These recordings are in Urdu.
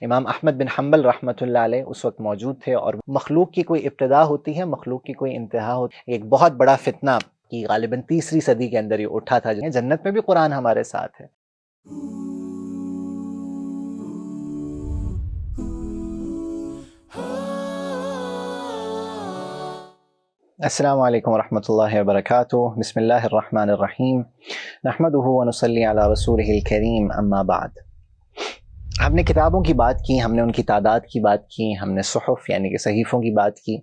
امام احمد بن حنبل رحمۃ اللہ علیہ اس وقت موجود تھے، اور مخلوق کی کوئی ابتدا ہوتی ہے، مخلوق کی کوئی انتہا ہوتی ہے۔ ایک بہت بڑا فتنہ کی غالباً تیسری صدی کے اندر یہ اٹھا تھا، جنت میں بھی قرآن ہمارے ساتھ ہے۔ السلام علیکم ورحمۃ اللہ وبرکاتہ۔ بسم اللہ الرحمن الرحیم، نحمدہ ونصلی علی رسولہ الکریم، اما بعد۔ ہم نے کتابوں کی بات کی، ہم نے ان کی تعداد کی بات کی، ہم نے صحف یعنی کہ صحیفوں کی بات کی،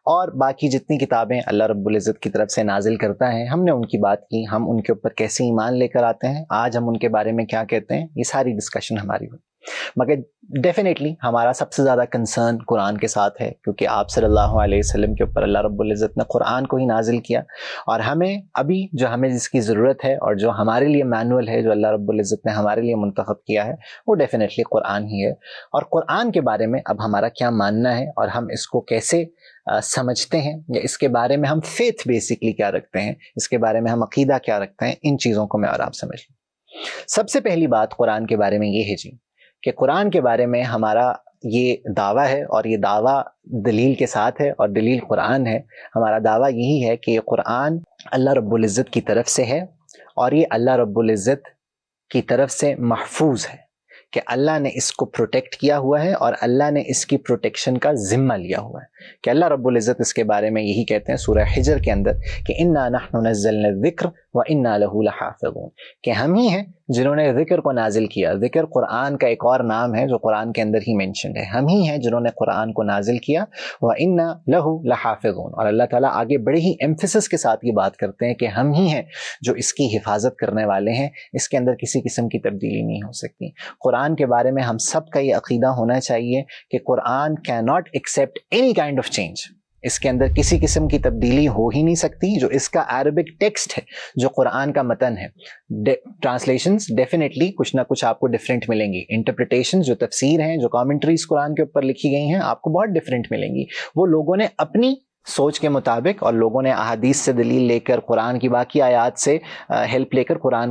اور باقی جتنی کتابیں اللہ رب العزت کی طرف سے نازل کرتا ہے ہم نے ان کی بات کی، ہم ان کے اوپر کیسے ایمان لے کر آتے ہیں، آج ہم ان کے بارے میں کیا کہتے ہیں، یہ ساری ڈسکشن ہماری ہوئی۔ مگر ڈیفینیٹلی ہمارا سب سے زیادہ کنسرن قرآن کے ساتھ ہے، کیونکہ آپ صلی اللہ علیہ وسلم کے اوپر اللہ رب العزت نے قرآن کو ہی نازل کیا، اور ہمیں ابھی جو ہمیں جس کی ضرورت ہے اور جو ہمارے لیے مینول ہے جو اللہ رب العزت نے ہمارے لیے منتخب کیا ہے وہ ڈیفینیٹلی قرآن ہی ہے۔ اور قرآن کے بارے میں اب ہمارا کیا ماننا ہے اور ہم اس کو کیسے سمجھتے ہیں، یا اس کے بارے میں ہم فیتھ بیسکلی کیا رکھتے ہیں، اس کے بارے میں ہم عقیدہ کیا رکھتے ہیں، ان چیزوں کو میں اور آپ سمجھ لوں۔ سب سے پہلی بات قرآن کے بارے میں یہ ہے جی کہ قرآن کے بارے میں ہمارا یہ دعویٰ ہے، اور یہ دعویٰ دلیل کے ساتھ ہے، اور دلیل قرآن ہے۔ ہمارا دعویٰ یہی ہے کہ یہ قرآن اللہ رب العزت کی طرف سے ہے، اور یہ اللہ رب العزت کی طرف سے محفوظ ہے، کہ اللہ نے اس کو پروٹیکٹ کیا ہوا ہے، اور اللہ نے اس کی پروٹیکشن کا ذمہ لیا ہوا ہے، کہ اللہ رب العزت اس کے بارے میں یہی کہتے ہیں سورہ حجر کے اندر کہ انا نحن نزلنا الذکر وانا لہ لحافظون، کہ ہم ہی ہیں جنہوں نے ذکر کو نازل کیا۔ ذکر قرآن کا ایک اور نام ہے جو قرآن کے اندر ہی مینشنڈ ہے، ہم ہی ہیں جنہوں نے قرآن کو نازل کیا، وانا لہ لحافظون، اور اللہ تعالیٰ آگے بڑے ہی ایمفیسس کے ساتھ یہ بات کرتے ہیں کہ ہم ہی ہیں جو اس کی حفاظت کرنے والے ہیں، اس کے اندر کسی قسم کی تبدیلی نہیں ہو سکتی۔ قرآن کے بارے میں ہم سب کا یہ عقیدہ ہونا چاہیے کہ قرآن کی not accept any kind of change, اس کے اندر کسی قسم کی تبدیلی ہو ہی نہیں سکتی۔ جو اس کا عربک ٹیکسٹ ہے، جو قرآن کا متن ہے، ٹرانسلیشنز ڈیفینیٹلی کچھ نہ کچھ آپ کو ڈفرینٹ ملیں گی، انٹرپریٹیشنز جو تفسیر ہیں، جو کامنٹریز قرآن کے اوپر لکھی گئی ہیں، آپ کو بہت ڈفرینٹ ملیں گی۔ وہ لوگوں نے اپنی سوچ کے مطابق، اور لوگوں نے احادیث سے دلیل لے کر، قرآن کی باقی آیات سے ہیلپ لے کر قرآن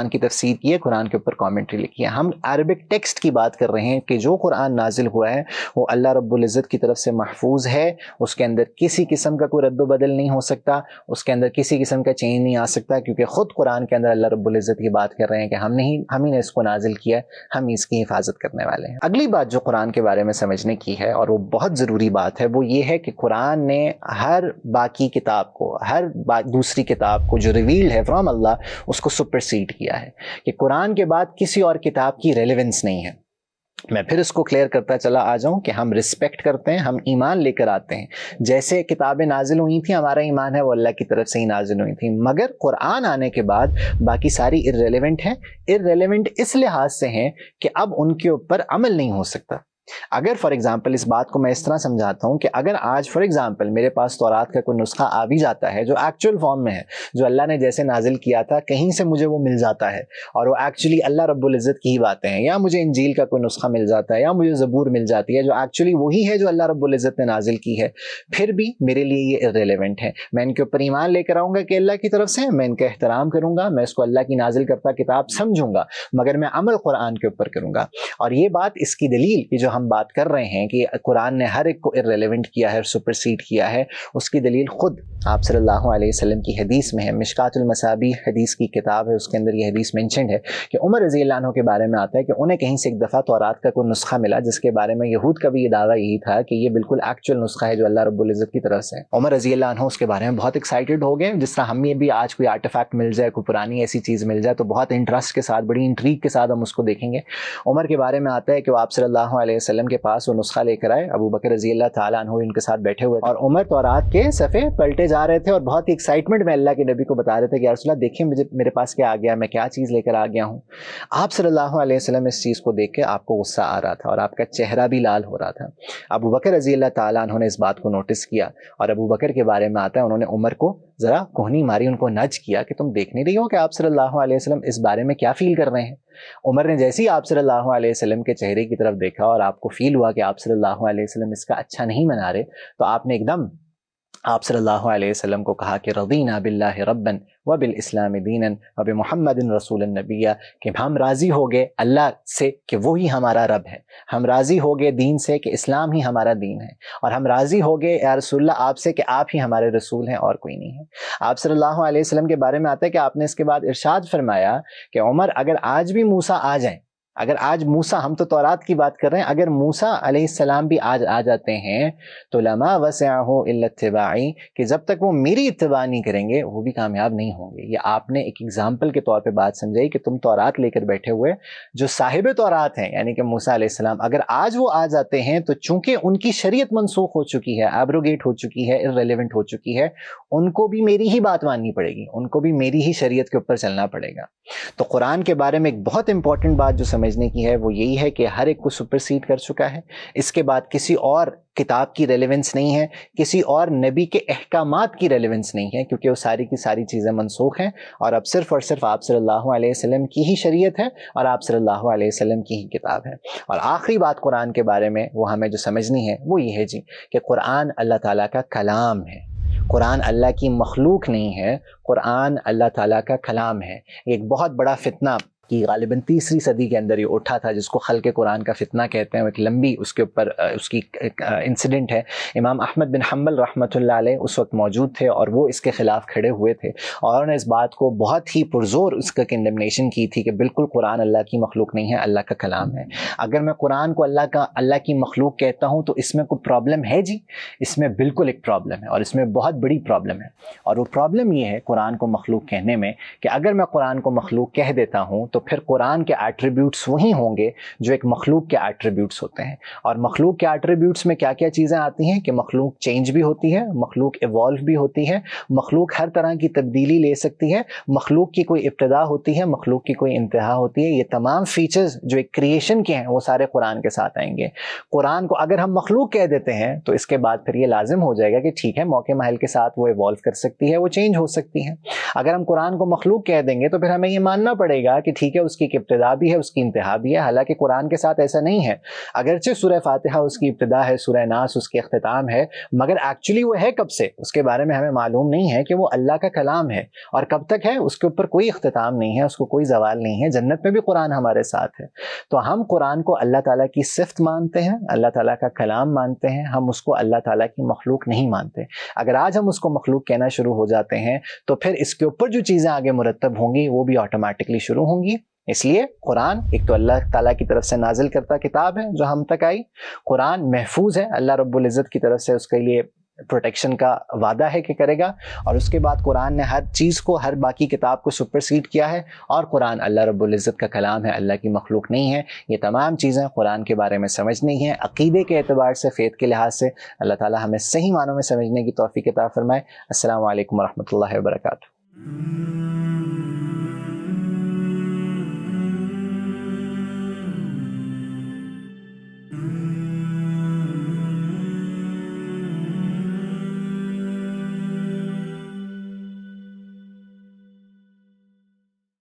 کی تفسیر کی ہے، قرآن کے اوپر کامنٹری لکھی ہے۔ ہم عربک ٹیکسٹ کی بات کر رہے ہیں کہ جو قرآن نازل ہوا ہے وہ اللہ رب العزت کی طرف سے محفوظ ہے، اس کے اندر کسی قسم کا کوئی رد و بدل نہیں ہو سکتا، اس کے اندر کسی قسم کا چینج نہیں آ سکتا، کیونکہ خود قرآن کے اندر اللہ رب العزت کی بات کر رہے ہیں کہ ہم ہی نے اس کو نازل کیا ہے، ہم اس کی حفاظت کرنے والے ہیں۔ اگلی بات جو قرآن کے بارے میں سمجھنے کی ہے، اور وہ بہت ضروری بات ہے، وہ یہ ہے کہ قرآن نے ہر باقی کتاب کو، ہر دوسری کتاب کو جو ریویلڈ ہے فرام اللہ، اس کو سپرسیڈ کیا ہے، کہ قرآن کے بعد کسی اور کتاب کی ریلیونس نہیں ہے۔ میں پھر اس کو کلیئر کرتا چلا آ جاؤں کہ ہم رسپیکٹ کرتے ہیں، ہم ایمان لے کر آتے ہیں، جیسے کتابیں نازل ہوئی تھیں ہمارا ایمان ہے وہ اللہ کی طرف سے ہی نازل ہوئی تھیں، مگر قرآن آنے کے بعد باقی ساری ارریلیونٹ ہیں۔ ارریلیونٹ اس لحاظ سے ہیں کہ اب ان کے اوپر عمل نہیں ہو سکتا۔ اگر فار ایگزامپل اس بات کو میں اس طرح سمجھاتا ہوں کہ اگر آج فار ایگزامپل میرے پاس تورات کا کوئی نسخہ آ بھی جاتا ہے جو ایکچوئل فارم میں ہے، جو اللہ نے جیسے نازل کیا تھا، کہیں سے مجھے وہ مل جاتا ہے اور وہ ایکچولی اللہ رب العزت کی ہی باتیں ہیں، یا مجھے انجیل کا کوئی نسخہ مل جاتا ہے، یا مجھے زبور مل جاتی ہے جو ایکچولی وہی ہے جو اللہ رب العزت نے نازل کی ہے، پھر بھی میرے لیے یہ ارریلیونٹ ہے۔ میں ان کے اوپر ایمان لے کر آؤں گا کہ اللہ کی طرف سے، میں ان کا احترام کروں گا، میں اس کو اللہ کی نازل کرتا کتاب سمجھوں گا، مگر میں عمل قرآن کے اوپر کروں گا۔ اور یہ بات، اس کی دلیل کی جو ہم بات کر رہے ہیں کہ قرآن نے ہر ایک کو ارریلیونٹ کیا ہے، سپرسیڈ کیا ہے، اس کی دلیل خود آپ صلی اللہ علیہ وسلم کی حدیث میں ہے۔ مشکات المصابیح حدیث کی کتاب ہے، اس کے اندر یہ حدیث مینشنڈ ہے کہ عمر رضی اللہ عنہ کے بارے میں آتا ہے کہ انہیں کہیں سے ایک دفعہ تورات کا کوئی نسخہ ملا، جس کے بارے میں یہود کا بھی یہ دعویٰ یہی تھا کہ یہ بالکل ایکچوئل نسخہ ہے جو اللہ رب العزت کی طرف سے ہے۔ عمر رضی اللہ عنہ اس کے بارے میں بہت ایکسائٹڈ ہو گئے، جس طرح ہمیں بھی آج کوئی آرٹیفیکٹ مل جائے، کوئی پرانی ایسی چیز مل جائے تو بہت انٹرسٹ کے ساتھ، بڑی انٹریگ کے ساتھ ہم اس کو دیکھیں گے۔ عمر کے بارے میں آتا ہے کہ وہ آپ صلی اللہ علیہ وسلم کے پاس وہ نسخہ لے کر آئے، ابو بکر رضی اللہ تعالیٰ عنہ ان کے ساتھ بیٹھے ہوئے، اور عمر تورات کے صفحے پلٹے جا رہے تھے اور بہت ہی ایکسائٹمنٹ میں اللہ کے نبی کو بتا رہے تھے کہ یا رسول اللہ دیکھیں میرے پاس کیا آ گیا، میں کیا چیز لے کر آ گیا ہوں۔ آپ صلی اللہ علیہ وسلم اس چیز کو دیکھ کے آپ کو غصہ آ رہا تھا اور آپ کا چہرہ بھی لال ہو رہا تھا۔ ابو بکر رضی اللہ تعالیٰ عنہ نے اس بات کو نوٹس کیا، اور ابو بکر کے بارے میں آتا ہے انہوں نے عمر کو ذرا کوہنی ماری، ان کو نج کیا کہ تم دیکھ نہیں رہی ہو کہ آپ صلی اللہ علیہ وسلم اس بارے میں کیا فیل کر رہے ہیں۔ عمر نے جیسے ہی آپ صلی اللہ علیہ وسلم کے چہرے کی طرف دیکھا اور آپ کو فیل ہوا کہ آپ صلی اللہ علیہ وسلم اس کا اچھا نہیں منا رہے، تو آپ نے ایک دم آپ صلی اللہ علیہ وسلم کو کہا کہ رضینا باللہ ربن و بالاسلام دینا و بمحمد رسول النبیہ، کہ ہم راضی ہو گئے اللہ سے کہ وہی ہمارا رب ہے، ہم راضی ہو گئے دین سے کہ اسلام ہی ہمارا دین ہے، اور ہم راضی ہو گئے یا رسول اللہ آپ سے کہ آپ ہی ہمارے رسول ہیں اور کوئی نہیں ہے۔ آپ صلی اللہ علیہ وسلم کے بارے میں آتا ہے کہ آپ نے اس کے بعد ارشاد فرمایا کہ عمر اگر آج بھی موسیٰ آ جائیں، اگر آج موسیٰ، ہم تو تورات کی بات کر رہے ہیں، اگر موسیٰ علیہ السلام بھی آج آ جاتے ہیں تو لما وسعہ الا اتباعی، کہ جب تک وہ میری اتباع نہیں کریں گے وہ بھی کامیاب نہیں ہوں گے۔ یہ آپ نے ایک ایگزامپل کے طور پہ بات سمجھائی کہ تم تورات لے کر بیٹھے ہوئے جو صاحب تورات ہیں یعنی کہ موسیٰ علیہ السلام، اگر آج وہ آ جاتے ہیں تو چونکہ ان کی شریعت منسوخ ہو چکی ہے، ایبروگیٹ ہو چکی ہے، ارریلیونٹ ہو چکی ہے، ان کو بھی میری ہی بات ماننی پڑے گی، ان کو بھی میری ہی شریعت کے اوپر چلنا پڑے گا۔ تو قرآن کے بارے میں ایک بہت امپورٹنٹ بات جو سمجھنے کی ہے وہ یہی ہے کہ ہر ایک کو سپرسیڈ کر چکا ہے، اس کے بعد کسی اور کتاب کی ریلیونس نہیں ہے، کسی اور نبی کے احکامات کی ریلیونس نہیں ہے، کیونکہ وہ ساری کی ساری چیزیں منسوخ ہیں، اور اب صرف اور صرف آپ صلی اللہ علیہ وسلم کی ہی شریعت ہے اور آپ صلی اللہ علیہ وسلم کی ہی کتاب ہے۔ اور آخری بات قرآن کے بارے میں وہ ہمیں جو سمجھنی ہے وہ یہ ہے جی کہ قرآن اللہ تعالیٰ کا کلام ہے، قرآن اللہ کی مخلوق نہیں ہے، قرآن اللہ تعالیٰ کا کلام ہے۔ ایک بہت بڑا فتنہ کہ غالباً 3 صدی کے اندر یہ اٹھا تھا، جس کو خلق قرآن کا فتنہ کہتے ہیں، ایک لمبی اس کے اوپر اس کی انسیڈنٹ ہے۔ امام احمد بن حنبل رحمۃ اللہ علیہ اس وقت موجود تھے اور وہ اس کے خلاف کھڑے ہوئے تھے، اور انہوں نے اس بات کو بہت ہی پرزور اس کا کنڈمنیشن کی تھی کہ بالکل قرآن اللہ کی مخلوق نہیں ہے، اللہ کا کلام ہے۔ اگر میں قرآن کو اللہ کی مخلوق کہتا ہوں تو اس میں کوئی پرابلم ہے جی؟ اس میں بالکل ایک پرابلم ہے، اور اس میں بہت بڑی پرابلم ہے، اور وہ پرابلم یہ ہے قرآن کو مخلوق کہنے میں کہ اگر میں قرآن کو مخلوق کہہ دیتا ہوں تو پھر قرآن کے ایٹریبیوٹس وہی ہوں گے جو ایک مخلوق کے ایٹریبیوٹس ہوتے ہیں، اور مخلوق کے ایٹریبیوٹس میں کیا کیا چیزیں آتی ہیں کہ مخلوق چینج بھی ہوتی ہے، مخلوق ایوالو بھی ہوتی ہے، مخلوق ہر طرح کی تبدیلی لے سکتی ہے، مخلوق کی کوئی ابتدا ہوتی ہے، مخلوق کی کوئی انتہا ہوتی ہے۔ یہ تمام فیچرز جو ایک کریشن کے ہیں وہ سارے قرآن کے ساتھ آئیں گے۔ قرآن کو اگر ہم مخلوق کہہ دیتے ہیں تو اس کے بعد پھر یہ لازم ہو جائے گا کہ ٹھیک ہے موقع محل کے ساتھ وہ ایوالو کر سکتی ہے، وہ چینج ہو سکتی ہے۔ اگر ہم قرآن کو مخلوق کہہ دیں گے تو پھر ہمیں یہ ماننا پڑے گا کہ ٹھیک ہے اس کی ابتدا بھی ہے، اس کی انتہا بھی ہے، حالانکہ قرآن کے ساتھ ایسا نہیں ہے۔ اگرچہ سورہ فاتحہ اس کی ابتدا ہے، سورہ ناس اس کی اختتام ہے، مگر ایکچولی وہ ہے کب سے اس کے بارے میں ہمیں معلوم نہیں ہے کہ وہ اللہ کا کلام ہے، اور کب تک ہے اس کے اوپر کوئی اختتام نہیں ہے، اس کو کوئی زوال نہیں ہے۔ جنت میں بھی قرآن ہمارے ساتھ ہے۔ تو ہم قرآن کو اللہ تعالیٰ کی صفت مانتے ہیں، اللہ تعالیٰ کا کلام مانتے ہیں، ہم اس کو اللہ تعالیٰ کی مخلوق نہیں مانتے۔ اگر آج ہم اس کو مخلوق کہنا شروع ہو جاتے ہیں تو پھر اس کے اوپر جو چیزیں آگے مرتب ہوں گی وہ بھی آٹومیٹکلی شروع ہوں گی۔ اس لیے قرآن ایک تو اللہ تعالیٰ کی طرف سے نازل کرتا کتاب ہے جو ہم تک آئی، قرآن محفوظ ہے، اللہ رب العزت کی طرف سے اس کے لیے پروٹیکشن کا وعدہ ہے کہ کرے گا، اور اس کے بعد قرآن نے ہر چیز کو، ہر باقی کتاب کو سپرسیڈ کیا ہے، اور قرآن اللہ رب العزت کا کلام ہے، اللہ کی مخلوق نہیں ہے۔ یہ تمام چیزیں قرآن کے بارے میں سمجھنی ہیں، عقیدے کے اعتبار سے، فیتھ کے لحاظ سے۔ اللہ تعالیٰ ہمیں صحیح معنوں میں سمجھنے کی توفیق عطا فرمائے۔ السلام علیکم ورحمۃ اللہ وبرکاتہ۔